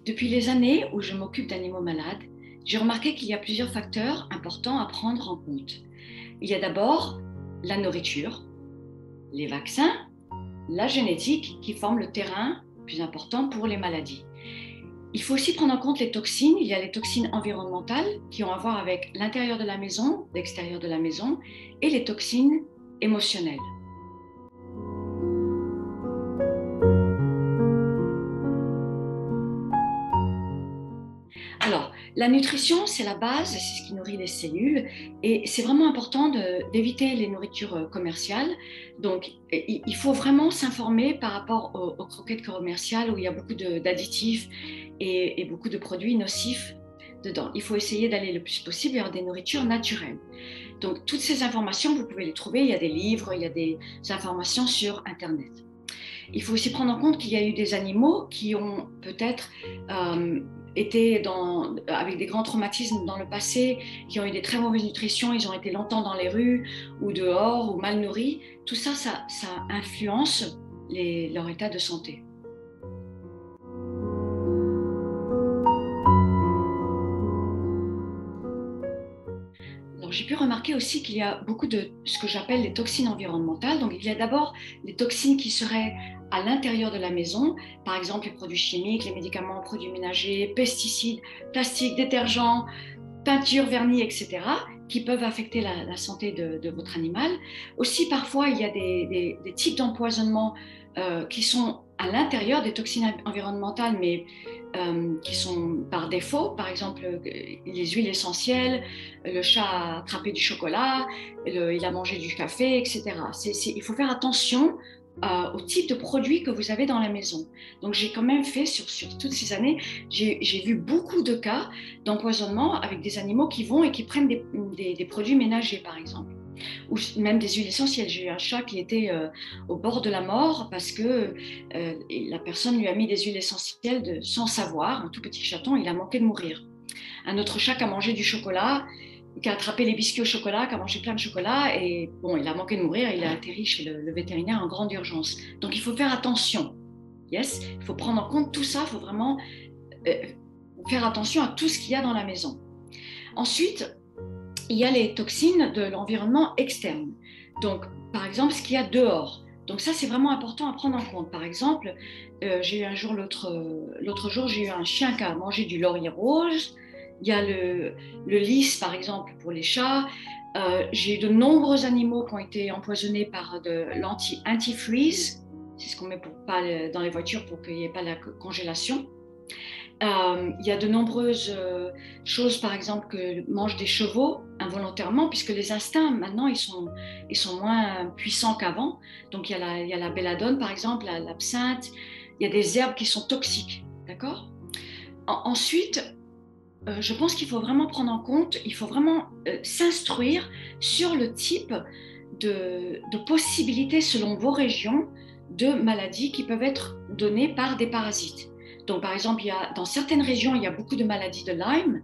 Depuis les années où je m'occupe d'animaux malades, j'ai remarqué qu'il y a plusieurs facteurs importants à prendre en compte. Il y a d'abord la nourriture, les vaccins, la génétique qui forment le terrain plus important pour les maladies. Il faut aussi prendre en compte les toxines. Il y a les toxines environnementales qui ont à voir avec l'intérieur de la maison, l'extérieur de la maison, et les toxines émotionnelles. Alors, la nutrition, c'est la base, c'est ce qui nourrit les cellules et c'est vraiment important d'éviter les nourritures commerciales. Donc, il faut vraiment s'informer par rapport aux croquettes commerciales où il y a beaucoup d'additifs et beaucoup de produits nocifs dedans. Il faut essayer d'aller le plus possible vers des nourritures naturelles. Donc, toutes ces informations, vous pouvez les trouver. Il y a des livres, il y a des informations sur Internet. Il faut aussi prendre en compte qu'il y a eu des animaux qui ont peut-être été avec des grands traumatismes dans le passé, qui ont eu des très mauvaises nutritions, ils ont été longtemps dans les rues ou dehors ou mal nourris. Tout ça, ça influence leur état de santé. Alors, j'ai pu remarquer aussi qu'il y a beaucoup de ce que j'appelle les toxines environnementales. Donc, il y a d'abord les toxines qui seraient à l'intérieur de la maison, par exemple les produits chimiques, les médicaments, produits ménagers, pesticides, plastiques, détergents, peintures, vernis, etc., qui peuvent affecter la santé de votre animal. Aussi, parfois, il y a des types d'empoisonnement qui sont à l'intérieur des toxines environnementales, mais qui sont par défaut. Par exemple, les huiles essentielles, le chat a attrapé du chocolat, il a mangé du café, etc. Il faut faire attention au type de produit que vous avez dans la maison. Donc, j'ai quand même fait, sur toutes ces années, j'ai vu beaucoup de cas d'empoisonnement avec des animaux qui vont et qui prennent des produits ménagers, par exemple, ou même des huiles essentielles. J'ai eu un chat qui était au bord de la mort parce que la personne lui a mis des huiles essentielles sans savoir, un tout petit chaton, il a manqué de mourir. Un autre chat qui a mangé du chocolat, qui a attrapé les biscuits au chocolat, qui a mangé plein de chocolat, et bon, il a manqué de mourir, il a atterri chez le vétérinaire en grande urgence. Donc il faut faire attention. Yes, il faut prendre en compte tout ça, il faut vraiment euh, faire attention à tout ce qu'il y a dans la maison. Ensuite, il y a les toxines de l'environnement externe. Donc, par exemple, ce qu'il y a dehors. Donc ça, c'est vraiment important à prendre en compte. Par exemple, j'ai eu un jour, l'autre jour, j'ai eu un chien qui a mangé du laurier rose. Il y a le lys, par exemple, pour les chats. J'ai eu de nombreux animaux qui ont été empoisonnés par de l'antifreeze. C'est ce qu'on met dans les voitures pour qu'il n'y ait pas la congélation. Il y a de nombreuses choses, par exemple, que mangent des chevaux involontairement, puisque les instincts, maintenant, ils sont moins puissants qu'avant. Donc, il y a la belladone, par exemple, l'absinthe. Il y a des herbes qui sont toxiques. D'accord? Ensuite, je pense qu'il faut vraiment prendre en compte, il faut vraiment s'instruire sur le type de possibilités selon vos régions de maladies qui peuvent être données par des parasites. Donc, par exemple, dans certaines régions, il y a beaucoup de maladies de Lyme.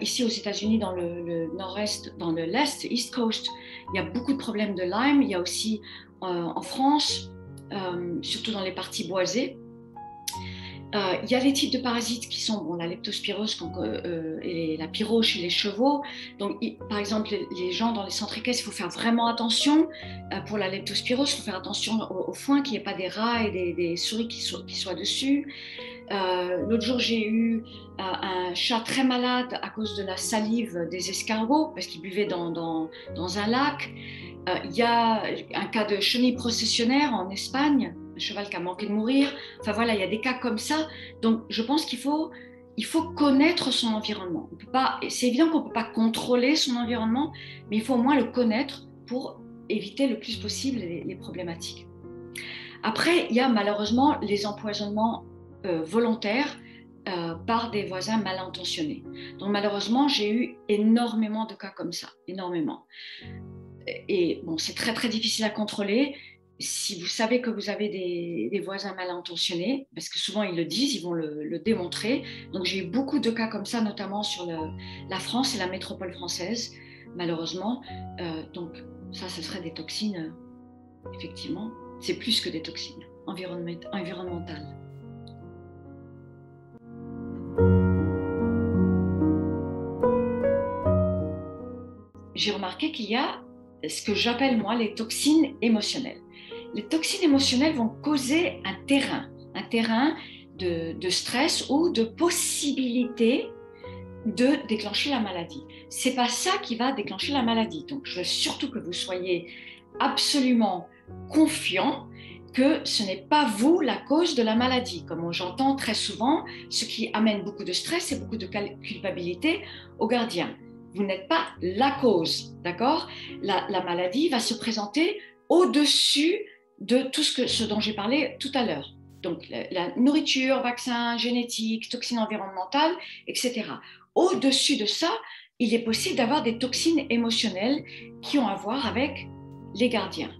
Ici, aux États-Unis, dans le nord-est, dans l'est, East Coast, il y a beaucoup de problèmes de Lyme. Il y a aussi en France, surtout dans les parties boisées. Il y a les types de parasites qui sont la leptospirose et la pyro chez les chevaux. Donc, par exemple, les gens dans les centres équestres, il faut faire vraiment attention. Pour la leptospirose, il faut faire attention au foin, qu'il n'y ait pas des rats et des souris qui soient dessus. L'autre jour, j'ai eu un chat très malade à cause de la salive des escargots, parce qu'il buvait dans un lac. Il y a un cas de chenille processionnaire en Espagne, un cheval qui a manqué de mourir. Enfin voilà, il y a des cas comme ça. Donc je pense qu'il faut connaître son environnement. C'est évident qu'on ne peut pas contrôler son environnement, mais il faut au moins le connaître pour éviter le plus possible les problématiques. Après, il y a malheureusement les empoisonnements volontaires par des voisins mal intentionnés. Donc malheureusement, j'ai eu énormément de cas comme ça, énormément. Et bon, c'est très très difficile à contrôler. Si vous savez que vous avez des voisins mal intentionnés, parce que souvent ils le disent, ils vont le démontrer. Donc j'ai eu beaucoup de cas comme ça, notamment sur la France et la métropole française, malheureusement. Donc ça, ce serait des toxines, effectivement. C'est plus que des toxines environnementales. j'ai remarqué qu'il y a ce que j'appelle moi les toxines émotionnelles. Les toxines émotionnelles vont causer un terrain de stress ou de possibilité de déclencher la maladie. C'est pas ça qui va déclencher la maladie. Donc, je veux surtout que vous soyez absolument confiant que ce n'est pas vous la cause de la maladie, comme j'entends très souvent, ce qui amène beaucoup de stress et beaucoup de culpabilité aux gardiens. Vous n'êtes pas la cause, d'accord? La maladie va se présenter au-dessus de tout ce dont j'ai parlé tout à l'heure. Donc, la nourriture, vaccin, génétique, toxines environnementales, etc. Au-dessus de ça, il est possible d'avoir des toxines émotionnelles qui ont à voir avec les gardiens.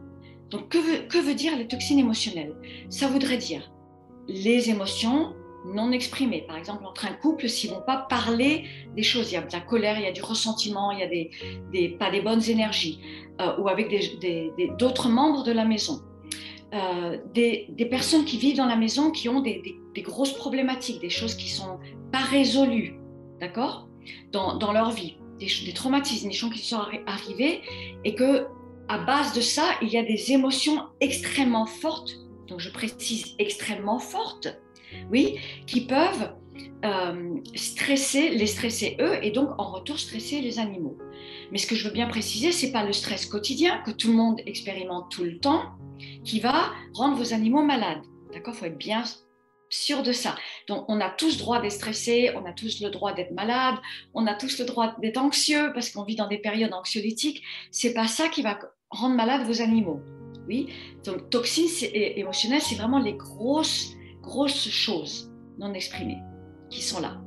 Donc, que veut dire les toxines émotionnelles? Ça voudrait dire les émotions non exprimées. Par exemple, entre un couple, s'ils ne vont pas parler des choses, il y a de la colère, il y a du ressentiment, il y a pas des bonnes énergies, ou avec d'autres membres de la maison. Des personnes qui vivent dans la maison qui ont des grosses problématiques, des choses qui ne sont pas résolues, d'accord, dans leur vie, des traumatismes, des choses qui sont arrivées et que à base de ça, il y a des émotions extrêmement fortes, donc je précise extrêmement fortes, oui, qui peuvent les stresser eux et donc en retour stresser les animaux. Mais ce que je veux bien préciser, ce n'est pas le stress quotidien que tout le monde expérimente tout le temps qui va rendre vos animaux malades. D'accord? Il faut être bien sûr de ça. Donc, on a tous le droit d'être stressé, on a tous le droit d'être malade, on a tous le droit d'être anxieux parce qu'on vit dans des périodes anxiolytiques. C'est pas ça qui va rendre malade vos animaux. Oui? Donc, toxines émotionnelles, c'est vraiment les grosses choses non exprimées qui sont là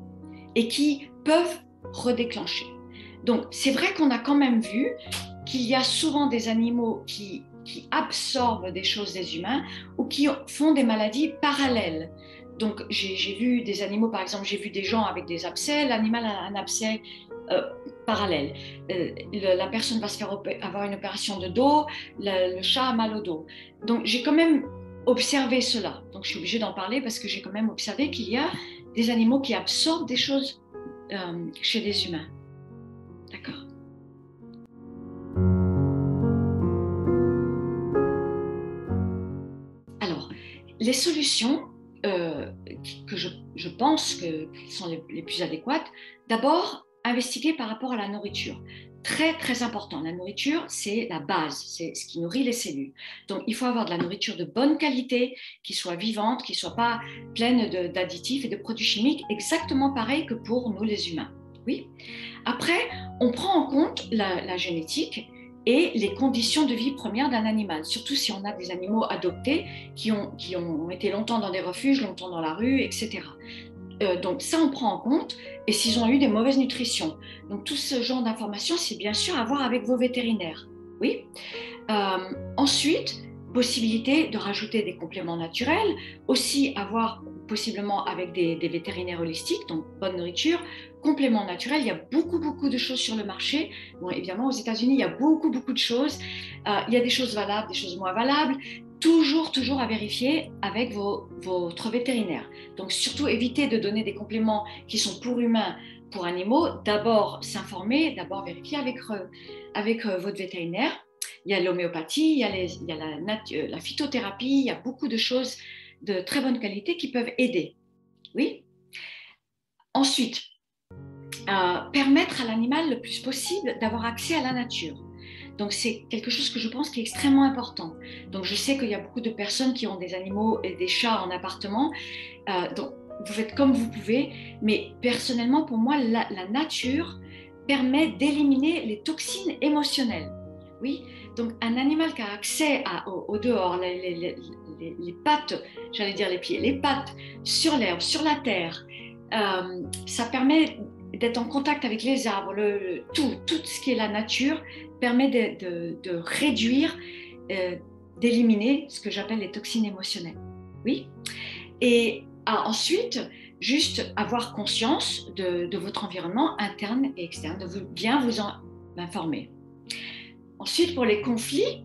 et qui peuvent redéclencher. Donc, c'est vrai qu'on a quand même vu qu'il y a souvent des animaux qui absorbent des choses des humains ou qui font des maladies parallèles. Donc, j'ai vu des animaux, par exemple, j'ai vu des gens avec des abcès, l'animal a un abcès parallèle. La personne va se faire avoir une opération de dos, le chat a mal au dos. Donc, j'ai quand même observé cela. Donc, je suis obligée d'en parler parce que j'ai quand même observé qu'il y a des animaux qui absorbent des choses chez les humains. D'accord. Alors, les solutions que je pense que sont les plus adéquates, d'abord, investiguer par rapport à la nourriture. Très, très important. La nourriture, c'est la base, c'est ce qui nourrit les cellules. Donc, il faut avoir de la nourriture de bonne qualité, qui soit vivante, qui ne soit pas pleine d'additifs et de produits chimiques, exactement pareil que pour nous, les humains. Oui. Après, on prend en compte la génétique et les conditions de vie premières d'un animal, surtout si on a des animaux adoptés qui ont été longtemps dans des refuges, longtemps dans la rue, etc. Donc ça, on prend en compte, et s'ils ont eu des mauvaises nutritions. Donc tout ce genre d'informations, c'est bien sûr à voir avec vos vétérinaires. Oui. Ensuite, possibilité de rajouter des compléments naturels, aussi avoir possiblement avec des vétérinaires holistiques, donc bonne nourriture, compléments naturels. Il y a beaucoup de choses sur le marché. Bon, évidemment, aux États-Unis, il y a beaucoup de choses. Il y a des choses valables, des choses moins valables. Toujours à vérifier avec votre vétérinaire. Donc, surtout, évitez de donner des compléments qui sont pour humains, pour animaux. D'abord, s'informer, d'abord vérifier avec votre vétérinaire. Il y a l'homéopathie, il y a la phytothérapie, il y a beaucoup de choses de très bonne qualité qui peuvent aider. Oui. Ensuite, permettre à l'animal le plus possible d'avoir accès à la nature. Donc, c'est quelque chose que je pense qui est extrêmement important. Donc, je sais qu'il y a beaucoup de personnes qui ont des animaux et des chats en appartement. Donc, vous faites comme vous pouvez. Mais personnellement, pour moi, la nature permet d'éliminer les toxines émotionnelles. Oui, donc un animal qui a accès au dehors, les pattes, j'allais dire les pieds, les pattes sur l'herbe, sur la terre, ça permet d'être en contact avec les arbres, tout ce qui est la nature permet de réduire, d'éliminer ce que j'appelle les toxines émotionnelles. Oui. Et ensuite, juste avoir conscience de votre environnement interne et externe, de bien vous en informer. Ensuite, pour les conflits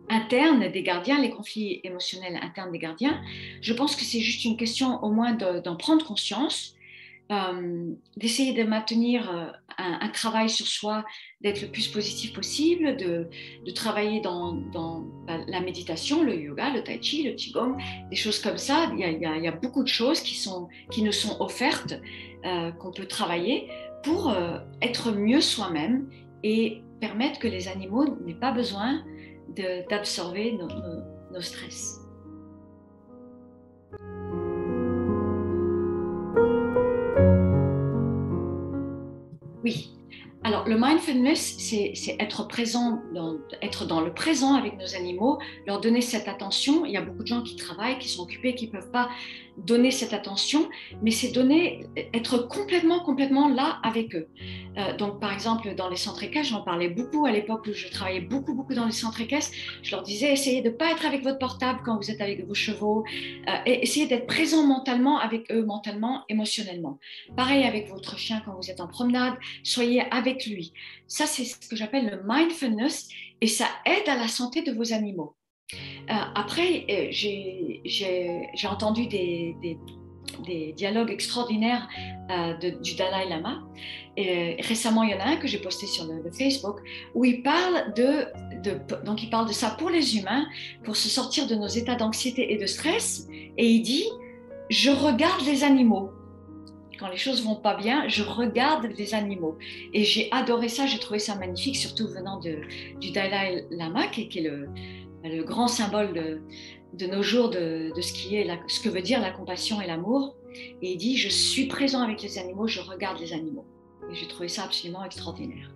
internes des gardiens, les conflits émotionnels internes des gardiens, je pense que c'est juste une question au moins d'en prendre conscience, d'essayer de maintenir un travail sur soi, d'être le plus positif possible, de travailler dans la méditation, le yoga, le tai chi, le qigong, des choses comme ça. Il y a beaucoup de choses qui nous sont offertes, qu'on peut travailler pour être mieux soi-même et permettre que les animaux n'aient pas besoin d'absorber nos stress. Oui. Alors, le mindfulness, c'est être présent, être dans le présent avec nos animaux, leur donner cette attention. Il y a beaucoup de gens qui travaillent, qui sont occupés, qui ne peuvent pas donner cette attention, mais c'est être complètement là avec eux. Donc, par exemple, dans les centres équestres, j'en parlais beaucoup à l'époque où je travaillais beaucoup dans les centres équestres. Je leur disais, essayez de ne pas être avec votre portable quand vous êtes avec vos chevaux, et essayez d'être présent mentalement avec eux, mentalement, émotionnellement. Pareil avec votre chien quand vous êtes en promenade, soyez avec lui. Ça, c'est ce que j'appelle le mindfulness et ça aide à la santé de vos animaux. Après, j'ai entendu des dialogues extraordinaires du Dalai Lama. Et récemment, il y en a un que j'ai posté sur le Facebook où il parle donc il parle de ça pour les humains, pour se sortir de nos états d'anxiété et de stress. Et il dit, je regarde les animaux. Quand les choses vont pas bien, je regarde les animaux. Et j'ai adoré ça, j'ai trouvé ça magnifique, surtout venant du Dalai Lama, qui est le grand symbole de nos jours de ce que veut dire la compassion et l'amour. Et il dit, je suis présent avec les animaux, je regarde les animaux. Et j'ai trouvé ça absolument extraordinaire.